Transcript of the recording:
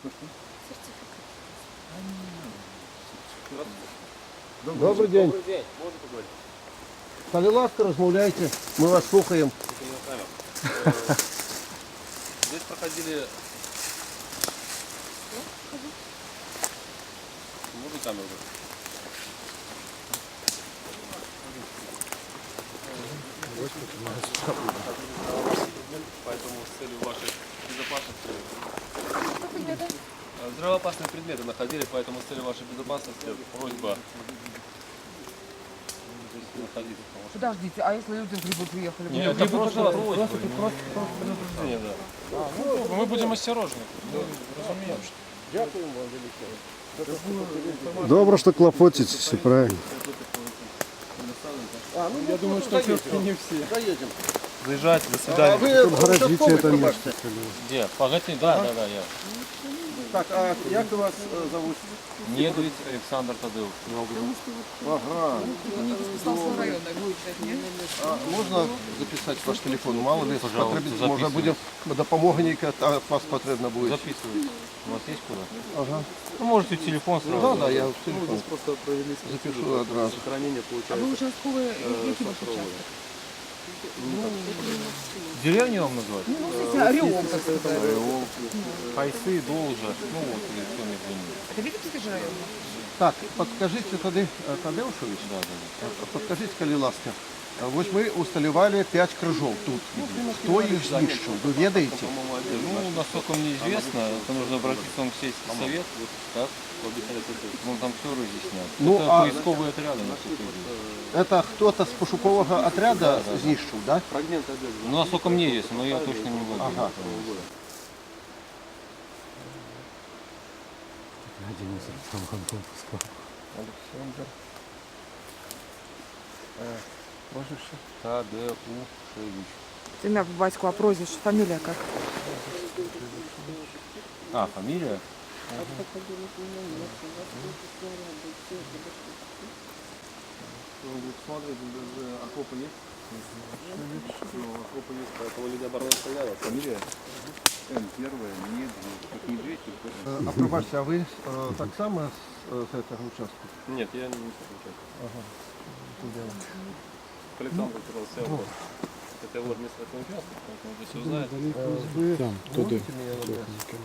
Что-что? Добрий день. Добрий день, можете поговорити? Коли ласка, розмовляйте, ми вас слухаємо. Здесь проходили... Можно камеру? Поэтому с целью вашей безопасности... Взрывоопасные предметы находили, поэтому с целью вашей безопасности просьба здесь находиться. Подождите, а если люди в грибы приехали? Нет, это просто предупреждение, да. Мы будем осторожны. Разумеем, что... Дякуємо вам велике. Добре, що клопотите, все правильно. Я думаю, что все-таки не все. Заедем. Заезжайте, до А свидания. ви Городите это место. Где? Погоди, да, я. Так, а як вас зовут? Недовец Александр Тадеуш. Ага. Спасался района, будет, нет? А можна записати ваш телефон? Мало ли Пожалуйста, потрібно, може записуйте. буде допомога ніяка, а вас потрібно буде. Записывайте. У вас есть куда? Ага. Ну, можете телефон сразу. Да, да, я в телефон Просто провели запишу одразу. сохранение А получается. вы участковые, який ваш участок? Деревню вам назвать? Ну, кстати, Ореол, так сказать. Хайсы, Должа. Ну вот, или кто мне звонит. Это Витебский же район? Так, подскажіть тоді, Тадеушевич, Да, да. подскажіть, коли ласка. Ось ми усталювали 5 крижов тут. Хто їх знищив? Ви ведаєте? Ну, насколько мне известно, это нужно обратиться в сельский совет. Так? Ну, там все разъяснят. Ну, Это а- поисковые отряды. насколько известно. Це хтось з пошукового отряду знищив, так? Фрагмент одежды. Ну, насколько мне есть, но я точно не владею. Ага. Александр. Тадеушевич. Имя по батьку, а прозвище, фамилия как? А, фамилия? Смотрит, окопы есть? Ну, окопы есть, поэтому люди обороны стояла. Фамилия? Н1, не 2. Как не 2, только... А пробачте, а ви так само з цього участку? Нет, я не участвую. Ага. Александр сказал, все вопрос. Это его административный участок, поэтому вы все узнаете. Ви можете мені надати?